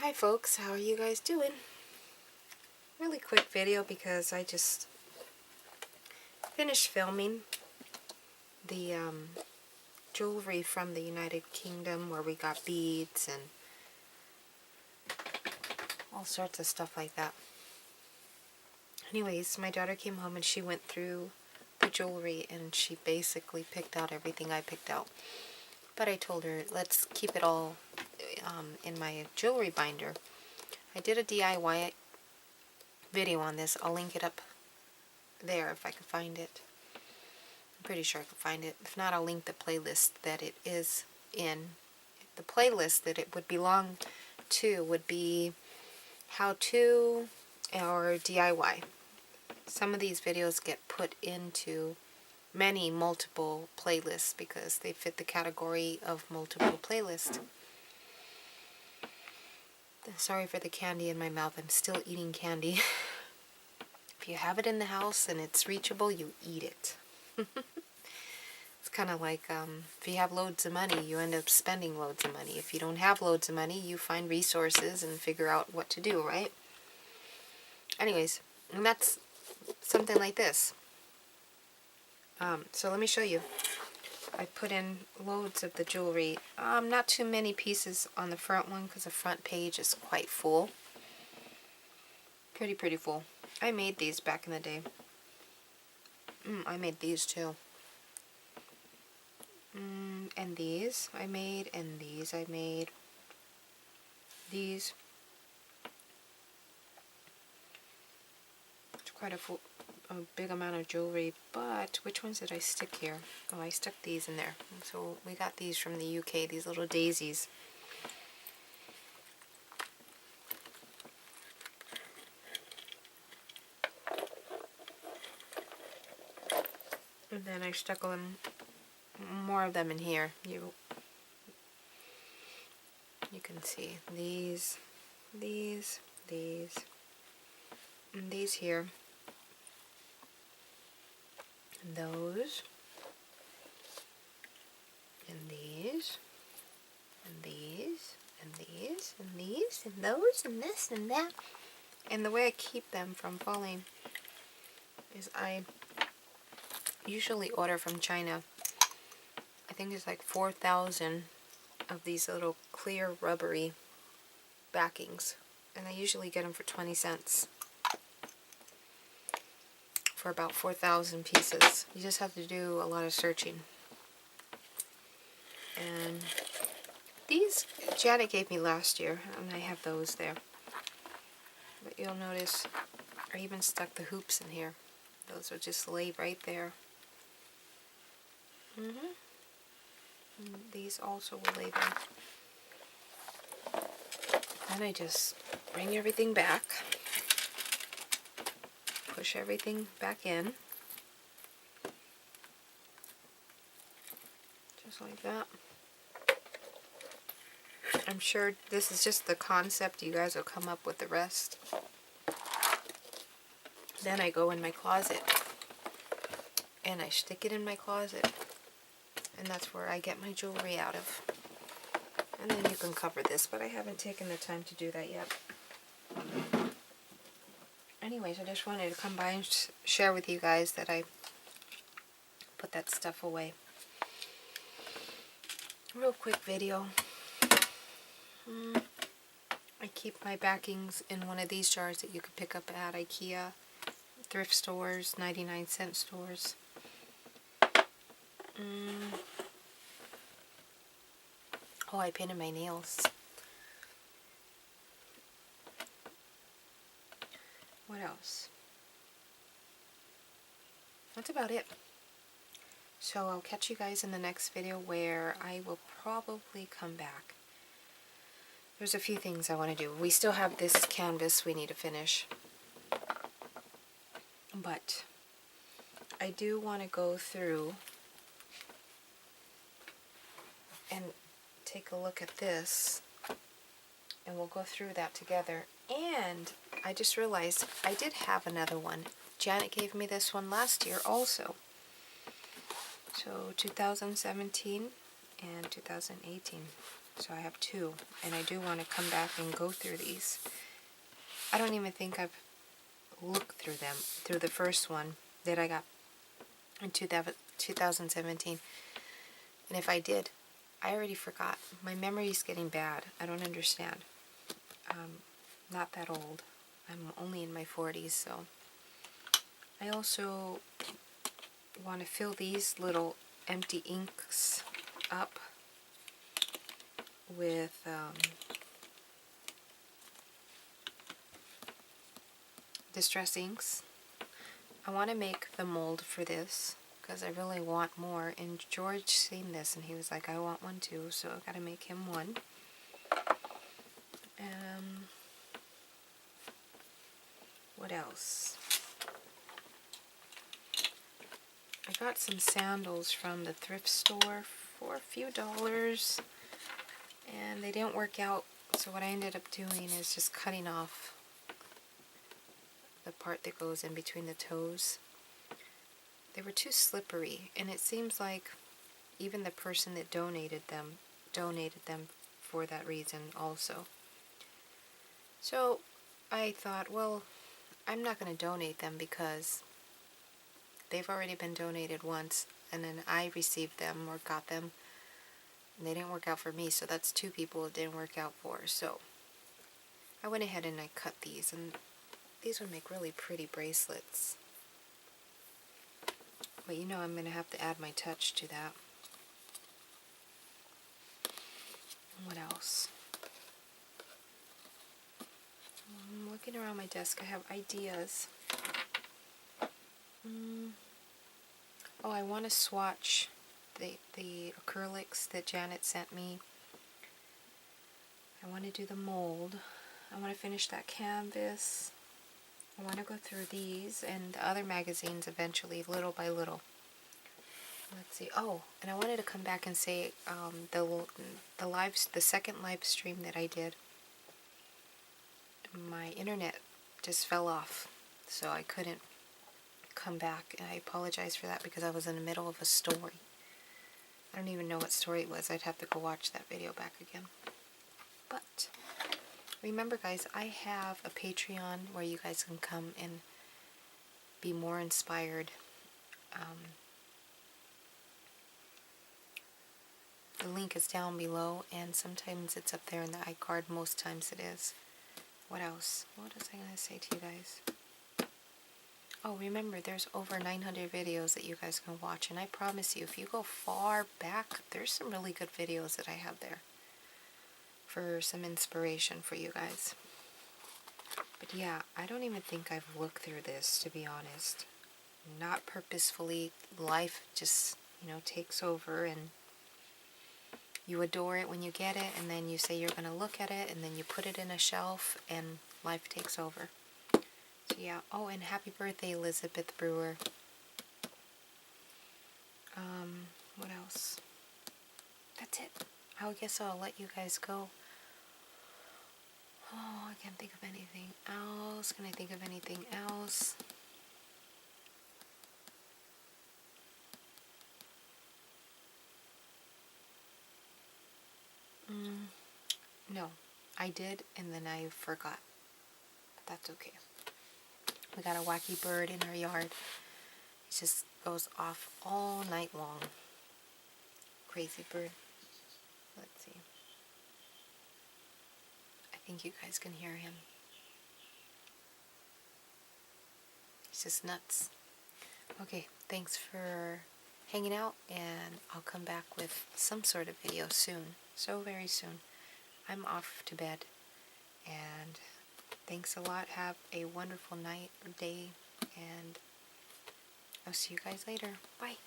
Hi folks, how are you guys doing? Really quick video because I just finished filming the jewelry from the United Kingdom where we got beads and all sorts of stuff like that. Anyways, my daughter came home and she went through the jewelry and she basically picked out everything I picked out. But I told her, let's keep it all in my jewelry binder. I did a DIY video on this. I'll link it up there if I can find it. I'm pretty sure I can find it. If not, I'll link the playlist that it is in. The playlist that it would belong to would be how to or DIY. Some of these videos get put into multiple playlists because they fit the category of multiple playlists. Sorry for the candy in my mouth. I'm still eating candy. If you have it in the house and it's reachable, you eat it. It's kind of like if you have loads of money, you end up spending loads of money. If you don't have loads of money, you find resources and figure out what to do, right? Anyways, and that's something like this. So let me show you. I put in loads of the jewelry. Not too many pieces on the front one because the front page is quite full. Pretty full. I made these back in the day. I made these too. And these I made, and these I made. These. It's quite a big amount of jewelry, but which ones did I stick here? Oh, I stuck these in there. So we got these from the UK, these little daisies. And then I stuck them, more of them in here. You can see these, and these here. And those, and these, and these, and these, and these, and those, and this, and that. And the way I keep them from falling is I usually order from China. I think it's like 4,000 of these little clear rubbery backings. And I usually get them for 20 cents. For about 4,000 pieces. You just have to do a lot of searching. And these Janet gave me last year, and I have those there. But you'll notice I even stuck the hoops in here. Those will just lay right there. And these also will lay there. Then I just bring everything back. Push everything back in. Just like that. I'm sure this is just the concept. You guys will come up with the rest. Then I go in my closet. And I stick it in my closet. And that's where I get my jewelry out of. And then you can cover this, but I haven't taken the time to do that yet. Anyways, I just wanted to come by and share with you guys that I put that stuff away. Real quick video. I keep my backings in one of these jars that you could pick up at IKEA, thrift stores, 99-cent stores. Oh, I painted my nails. What else? That's about it. So I'll catch you guys in the next video where I will probably come back. There's a few things I want to do. We still have this canvas we need to finish. But I do want to go through and take a look at this. And we'll go through that together. And I just realized I did have another one. Janet gave me this one last year also. So 2017 and 2018. So I have 2, and I do want to come back and go through these. I don't even think I've looked through them, through the first one that I got in 2017. And if I did, I already forgot. My memory's getting bad. I don't understand. Not that old. I'm only in my 40s, so. I also want to fill these little empty inks up with Distress inks. I want to make the mold for this because I really want more, and George seen this and he was like, I want one too, so I gotta make him one. What else? I got some sandals from the thrift store for a few dollars, and they didn't work out, so what I ended up doing is just cutting off the part that goes in between the toes. They were too slippery, and it seems like even the person that donated them for that reason also. So I thought, well, I'm not going to donate them because they've already been donated once, and then I received them or got them, and they didn't work out for me, so that's 2 people it didn't work out for. So I went ahead and I cut these, and these would make really pretty bracelets. But you know I'm going to have to add my touch to that. What else? I'm looking around my desk. I have ideas. Oh, I want to swatch the acrylics that Janet sent me. I want to do the mold. I want to finish that canvas. I want to go through these and the other magazines eventually, little by little. Let's see. Oh, and I wanted to come back and say the second live stream that I did, my internet just fell off, so I couldn't come back, and I apologize for that because I was in the middle of a story. I don't even know what story it was. I'd have to go watch that video back again. But remember, guys, I have a Patreon where you guys can come and be more inspired. The link is down below, and sometimes it's up there in the iCard. Most times it is. What else? What was I going to say to you guys? Oh, remember, there's over 900 videos that you guys can watch, and I promise you, if you go far back, there's some really good videos that I have there for some inspiration for you guys. But yeah, I don't even think I've looked through this, to be honest. Not purposefully. Life just, takes over, and you adore it when you get it, and then you say you're going to look at it, and then you put it in a shelf, and life takes over. So yeah. Oh, and happy birthday, Elizabeth Brewer. What else? That's it. I guess I'll let you guys go. Oh, I can't think of anything else. Can I think of anything else? No. I did, and then I forgot. That's okay. We got a wacky bird in our yard. It just goes off all night long. Crazy bird. Let's see. I think you guys can hear him. He's just nuts. Okay, thanks for hanging out, and I'll come back with some sort of video soon. So very soon. I'm off to bed, and thanks a lot. Have a wonderful night or day, and I'll see you guys later. Bye.